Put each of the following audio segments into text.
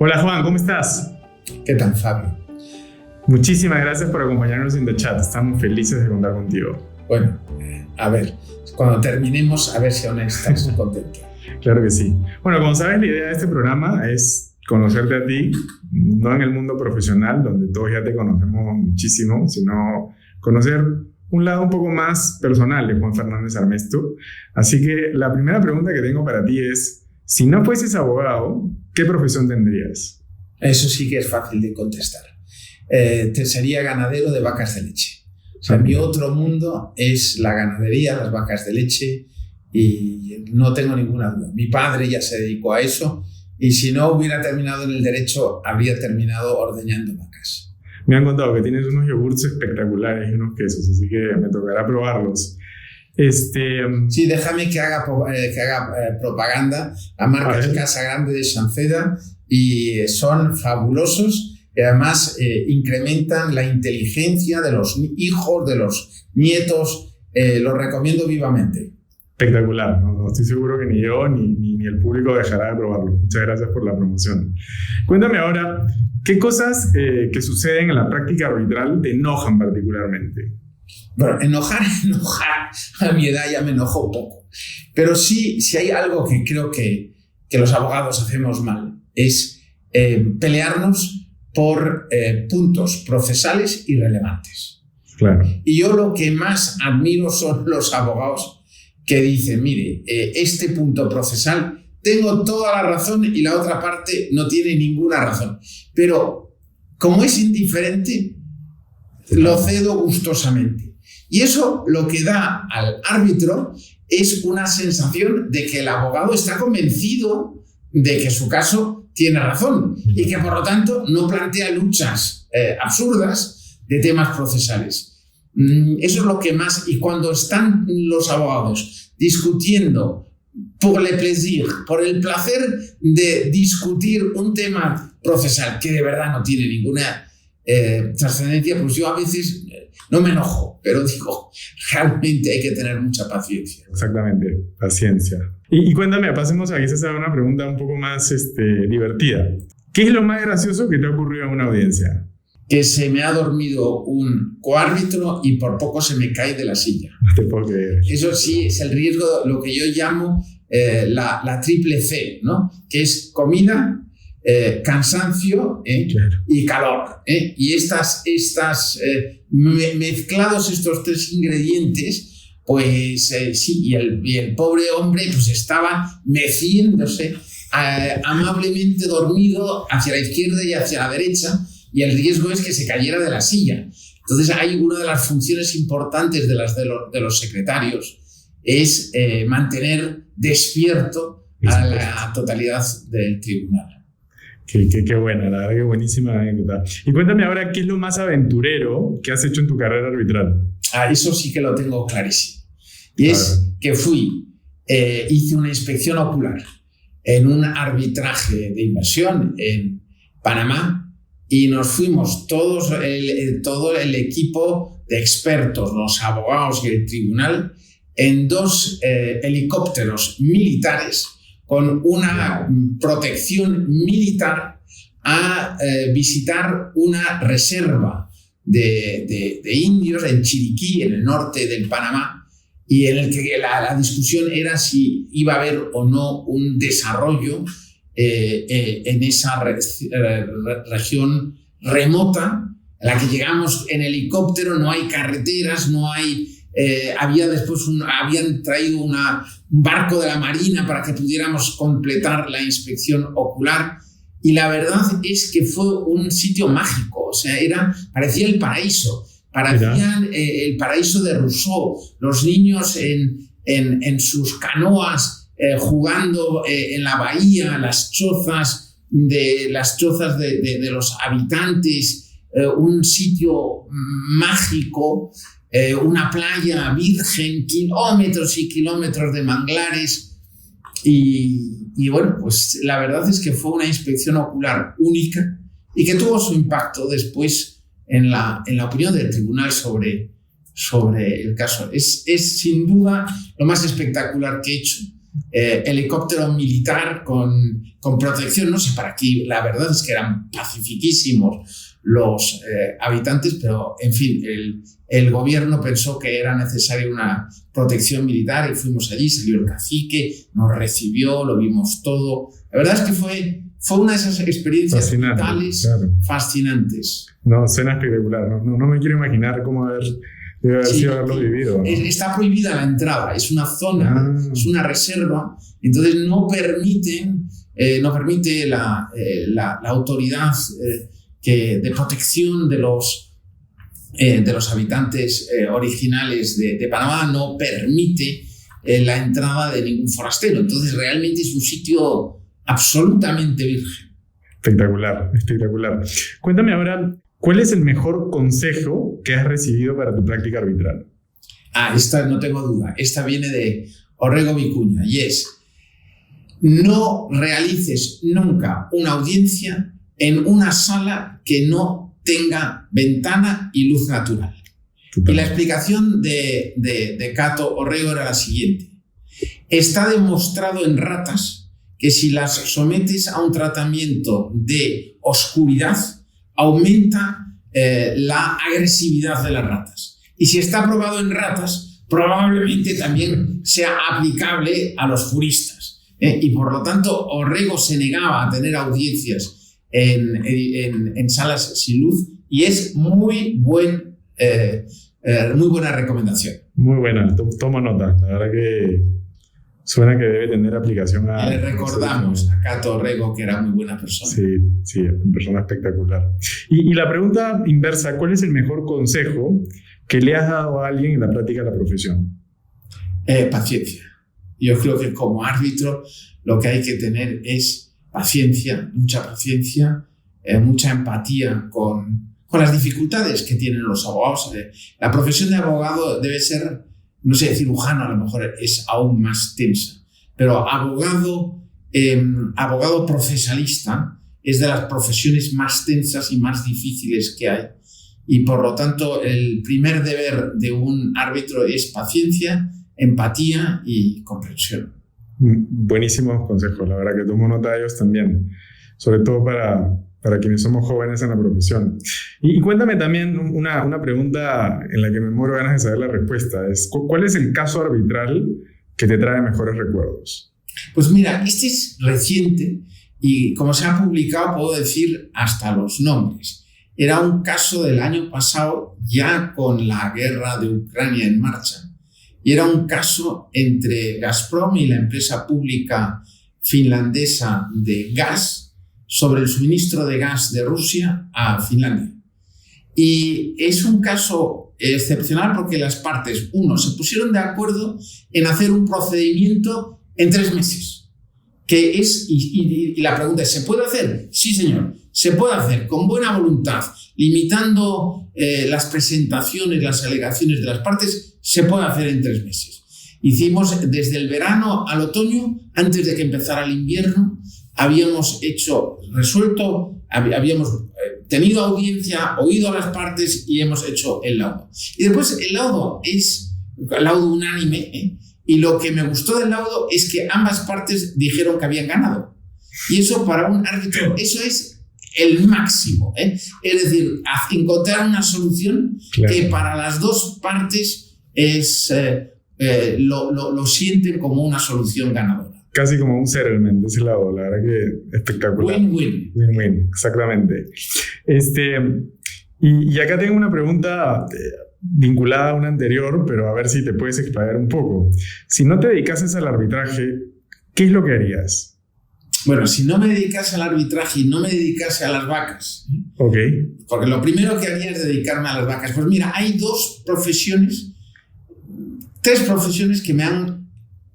Hola Juan, ¿cómo estás? ¿Qué tal, Fabio? Muchísimas gracias por acompañarnos en The Chat. Estamos felices de contar contigo. Bueno, a ver, cuando terminemos, a ver si aún estás contento. Claro que sí. Bueno, como sabes, la idea de este programa es conocerte a ti, no en el mundo profesional, donde todos ya te conocemos muchísimo, sino conocer un lado un poco más personal de Juan Fernández Armesto. Así que la primera pregunta que tengo para ti es, si no fueses abogado, ¿qué profesión tendrías? Eso sí que es fácil de contestar. Te sería ganadero de vacas de leche. O sea, mi otro mundo es la ganadería, las vacas de leche, y no tengo ninguna duda. Mi padre ya se dedicó a eso, y si no hubiera terminado en el derecho, habría terminado ordeñando vacas. Me han contado que tienes unos yogurts espectaculares y unos quesos, así que me tocará probarlos. Sí, déjame que haga propaganda. La marca es Casa Grande de Sanceda y son fabulosos. Y además incrementan la inteligencia de los hijos, de los nietos. Los recomiendo vivamente. Espectacular, no estoy seguro que ni yo ni el público dejará de probarlo. Muchas gracias por la promoción. Cuéntame ahora, ¿qué cosas que suceden en la práctica arbitral te enojan particularmente? Bueno, enojar, a mi edad ya me enojo un poco. Pero sí, si hay algo que creo que los abogados hacemos mal, es pelearnos por puntos procesales irrelevantes. Claro. Y yo lo que más admiro son los abogados que dicen, mire, este punto procesal tengo toda la razón y la otra parte no tiene ninguna razón. Pero como es indiferente, lo cedo gustosamente. Y eso lo que da al árbitro es una sensación de que el abogado está convencido de que su caso tiene razón y que por lo tanto no plantea luchas absurdas de temas procesales. Eso es lo que más... Y cuando están los abogados discutiendo por le plaisir, por el placer de discutir un tema procesal que de verdad no tiene ninguna trascendencia, pues yo a veces no me enojo, pero digo, realmente hay que tener mucha paciencia. Exactamente, paciencia. Y cuéntame, pasemos a quizás a una pregunta un poco más divertida. ¿Qué es lo más gracioso que te ha ocurrido en una audiencia? Que se me ha dormido un coárbitro y por poco se me cae de la silla. No te puedo creer. Eso sí es el riesgo, lo que yo llamo la triple C, ¿no? Que es comida, cansancio Claro. y calor. Y mezclados estos tres ingredientes, pues sí, y el pobre hombre pues estaba meciéndose amablemente dormido hacia la izquierda y hacia la derecha, y el riesgo es que se cayera de la silla. Entonces hay una de las funciones importantes de los secretarios es mantener despierto a la totalidad del tribunal. Qué buena, la verdad que buenísima anécdota. Y cuéntame ahora, ¿qué es lo más aventurero que has hecho en tu carrera arbitral? Eso sí que lo tengo clarísimo. Y es que hice una inspección ocular en un arbitraje de inversión en Panamá y nos fuimos todo el equipo de expertos, los abogados y el tribunal, en 2 helicópteros militares con una protección militar a visitar una reserva de indios en Chiriquí, en el norte del Panamá, y en el que la discusión era si iba a haber o no un desarrollo en esa región remota en la que llegamos en helicóptero, no hay carreteras, no hay... habían traído un barco de la Marina para que pudiéramos completar la inspección ocular, y la verdad es que fue un sitio mágico. O sea, parecía el paraíso, parecía el paraíso de Rousseau, los niños en sus canoas jugando en la bahía, las chozas de los habitantes, un sitio mágico, una playa virgen, kilómetros y kilómetros de manglares. Y bueno, pues la verdad es que fue una inspección ocular única y que tuvo su impacto después en la opinión del tribunal sobre el caso. Es sin duda lo más espectacular que he hecho helicóptero militar con protección, no sé para qué. La verdad es que eran pacifiquísimos los habitantes, pero en fin, el gobierno pensó que era necesaria una protección militar y fuimos allí, salió el cacique, nos recibió, lo vimos todo. La verdad es que fue una de esas experiencias vitales fascinantes. No, suena espectacular. No me quiero imaginar cómo debe haber sido haberlo vivido, ¿no? Está prohibida la entrada, es una zona, es una reserva, entonces no permite la autoridad de protección de los habitantes originales de Panamá, no permite la entrada de ningún forastero. Entonces realmente es un sitio absolutamente virgen. Espectacular. Cuéntame ahora, ¿cuál es el mejor consejo que has recibido para tu práctica arbitral? Esta no tengo duda. Esta viene de Orrego Vicuña y es: no realices nunca una audiencia en una sala que no tenga ventana y luz natural. Totalmente. Y la explicación de Cato Orrego era la siguiente: está demostrado en ratas que si las sometes a un tratamiento de oscuridad, aumenta la agresividad de las ratas. Y si está probado en ratas, probablemente también sea aplicable a los furistas. Y por lo tanto, Orrego se negaba a tener audiencias en salas sin luz, y es muy buena recomendación. Muy buena, tomo nota. La verdad que suena que debe tener aplicación a... Le recordamos a Cato Orrego, que era muy buena persona. Sí, una persona espectacular. Y la pregunta inversa: ¿cuál es el mejor consejo que le has dado a alguien en la práctica de la profesión? Paciencia. Yo creo que como árbitro lo que hay que tener es paciencia, mucha empatía con las dificultades que tienen los abogados. La profesión de abogado debe ser, no sé, cirujano a lo mejor es aún más tensa, pero abogado procesalista es de las profesiones más tensas y más difíciles que hay. Y por lo tanto, el primer deber de un árbitro es paciencia, empatía y comprensión. Buenísimos consejos, la verdad que tomo nota de ellos también, sobre todo para quienes somos jóvenes en la profesión. Y cuéntame también una pregunta en la que me muero ganas de saber la respuesta. ¿Cuál es el caso arbitral que te trae mejores recuerdos? Pues mira, este es reciente y como se ha publicado puedo decir hasta los nombres. Era un caso del año pasado, ya con la guerra de Ucrania en marcha, y era un caso entre Gazprom y la empresa pública finlandesa de gas sobre el suministro de gas de Rusia a Finlandia. Y es un caso excepcional porque las partes, se pusieron de acuerdo en hacer un procedimiento en 3 meses. Y la pregunta es: ¿se puede hacer? Sí, señor. Se puede hacer con buena voluntad, limitando las presentaciones, las alegaciones de las partes. Se puede hacer en 3 meses. Hicimos desde el verano al otoño, antes de que empezara el invierno, habíamos tenido audiencia, oído a las partes y hemos hecho el laudo. Y después el laudo es laudo unánime, y lo que me gustó del laudo es que ambas partes dijeron que habían ganado. Y eso para un árbitro, eso es el máximo. Es decir, encontrar una solución que para las dos partes lo sienten como una solución ganadora. Casi como un settlement de ese lado, la verdad que espectacular. Win-win. Win-win, exactamente. Y acá tengo una pregunta vinculada a una anterior, pero a ver si te puedes explayar un poco. Si no te dedicases al arbitraje, ¿qué es lo que harías? Bueno, si no me dedicase al arbitraje y no me dedicase a las vacas, porque lo primero que haría es dedicarme a las vacas. Pues mira, hay 3 profesiones que me han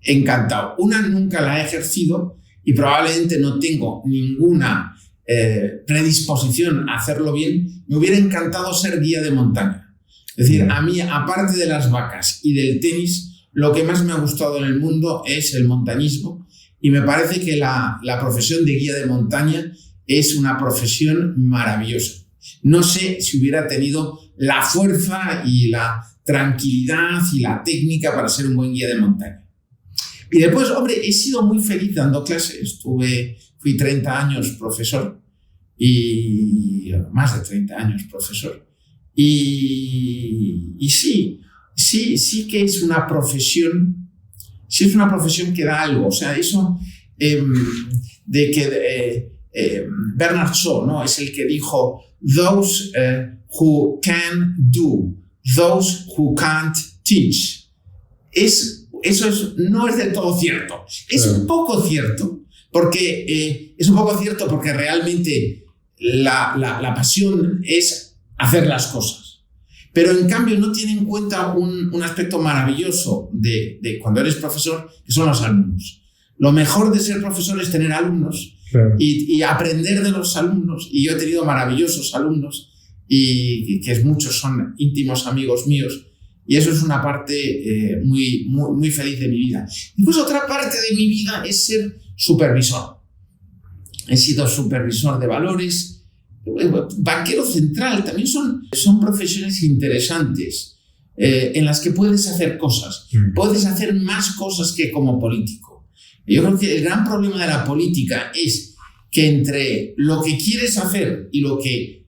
encantado. Una nunca la he ejercido y probablemente no tengo ninguna predisposición a hacerlo bien. Me hubiera encantado ser guía de montaña. Es decir, a mí, aparte de las vacas y del tenis, lo que más me ha gustado en el mundo es el montañismo, y me parece que la profesión de guía de montaña es una profesión maravillosa. No sé si hubiera tenido la fuerza y la tranquilidad y la técnica para ser un buen guía de montaña. Y después, hombre, he sido muy feliz dando clases. Fui 30 años profesor y más de 30 años profesor. Y sí que es una profesión, que da algo. O sea, eso de que Bernard Shaw, ¿no? Es el que dijo, those who can do, those who can't teach. No es del todo cierto. Es un poco cierto, porque realmente la pasión es hacer las cosas. Pero en cambio no tiene en cuenta un aspecto maravilloso de cuando eres profesor, que son los alumnos. Lo mejor de ser profesor es tener alumnos, claro, y aprender de los alumnos. Y yo he tenido maravillosos alumnos y que muchos son íntimos amigos míos. Y eso es una parte muy, muy, muy feliz de mi vida. Incluso otra parte de mi vida es ser supervisor. He sido supervisor de valores, banquero central. También son profesiones interesantes en las que puedes hacer cosas. Puedes hacer más cosas que como político. Yo creo que el gran problema de la política es que entre lo que quieres hacer y lo que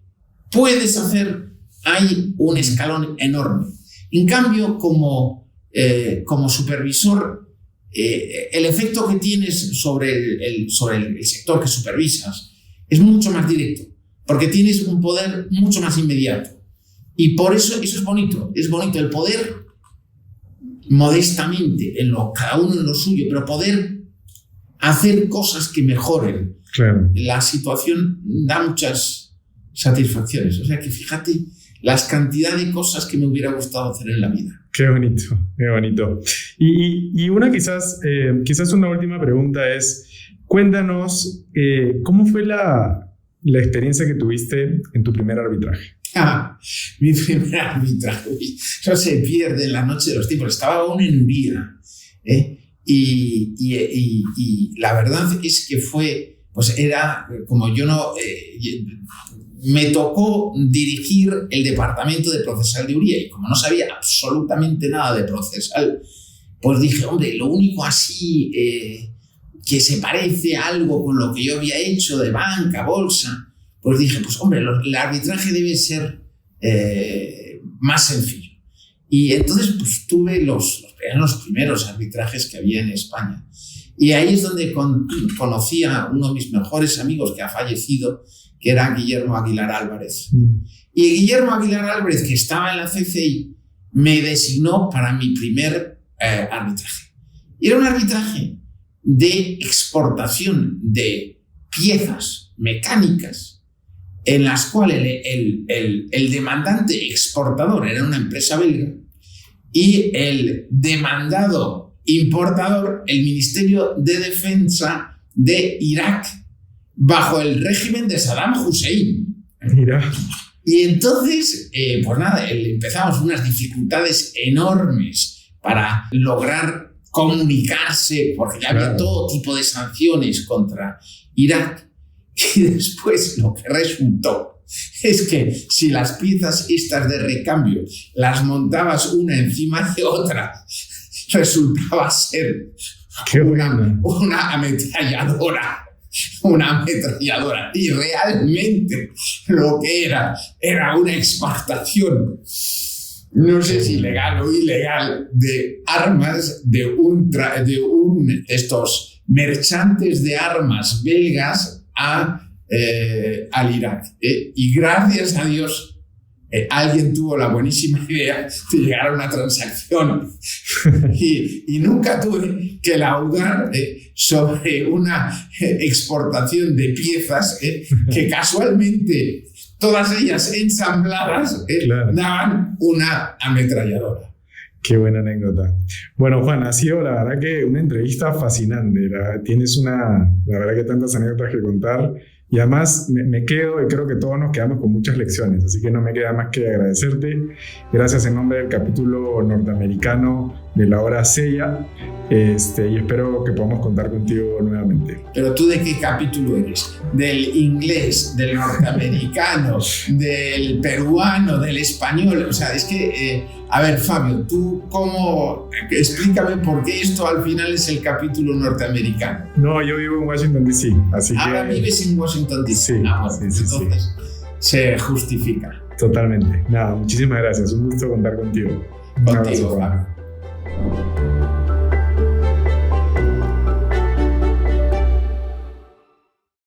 puedes hacer hay un escalón enorme. En cambio, como supervisor, el efecto que tienes sobre el sector que supervisas es mucho más directo, porque tienes un poder mucho más inmediato. Y por eso es bonito. Es bonito el poder modestamente, cada uno en lo suyo, pero poder hacer cosas que mejoren. Claro. La situación da muchas satisfacciones. O sea que fíjate las cantidades de cosas que me hubiera gustado hacer en la vida. Qué bonito, qué bonito. Y una quizás una última pregunta es, cuéntanos, ¿cómo fue la experiencia que tuviste en tu primer arbitraje? Mi primer arbitraje. Eso se pierde en la noche de los tiempos. Estaba aún en Uría, y la verdad es que era como yo no... me tocó dirigir el departamento de procesal de Uría y como no sabía absolutamente nada de procesal, pues dije, hombre, lo único así que se parece a algo con lo que yo había hecho de banca, bolsa, pues dije, pues hombre, el arbitraje debe ser más sencillo. Y entonces pues tuve eran los primeros arbitrajes que había en España. Y ahí es donde conocí a uno de mis mejores amigos que ha fallecido, que era Guillermo Aguilar Álvarez. Y Guillermo Aguilar Álvarez, que estaba en la CCI, me designó para mi primer arbitraje. Y era un arbitraje de exportación de piezas mecánicas en las cuales el demandante exportador era una empresa belga y el demandado importador, el Ministerio de Defensa de Irak, bajo el régimen de Saddam Hussein. Mira. Y entonces, pues nada, empezamos unas dificultades enormes para lograr comunicarse, porque ya había todo tipo de sanciones contra Irak. Y después lo que resultó es que si las piezas estas de recambio las montabas una encima de otra, resultaba ser una ametralladora. Una ametralladora. Y realmente lo que era una exportación, no sé si legal o ilegal, de armas de estos mercantes de armas belgas al Irak. Y gracias a Dios alguien tuvo la buenísima idea de llegar a una transacción y nunca tuve que laudar sobre una exportación de piezas que casualmente todas ellas ensambladas daban una ametralladora. Qué buena anécdota. Bueno, Juan, ha sido la verdad que una entrevista fascinante. Tienes la verdad que tantas anécdotas que contar. Y además me quedo, y creo que todos nos quedamos con muchas lecciones, así que no me queda más que agradecerte. Gracias en nombre del capítulo norteamericano de la hora Sella, y espero que podamos contar contigo nuevamente. Pero tú, ¿de qué capítulo eres? ¿Del inglés, del norteamericano, del peruano, del español? O sea, es que, a ver, Fabio, tú explícame por qué esto al final es el capítulo norteamericano. No, yo vivo en Washington DC, así Ahora vives en Washington DC. Sí, bueno, sí, entonces se justifica. Totalmente. Nada, muchísimas gracias. Un gusto contar contigo. Contigo, Fabio.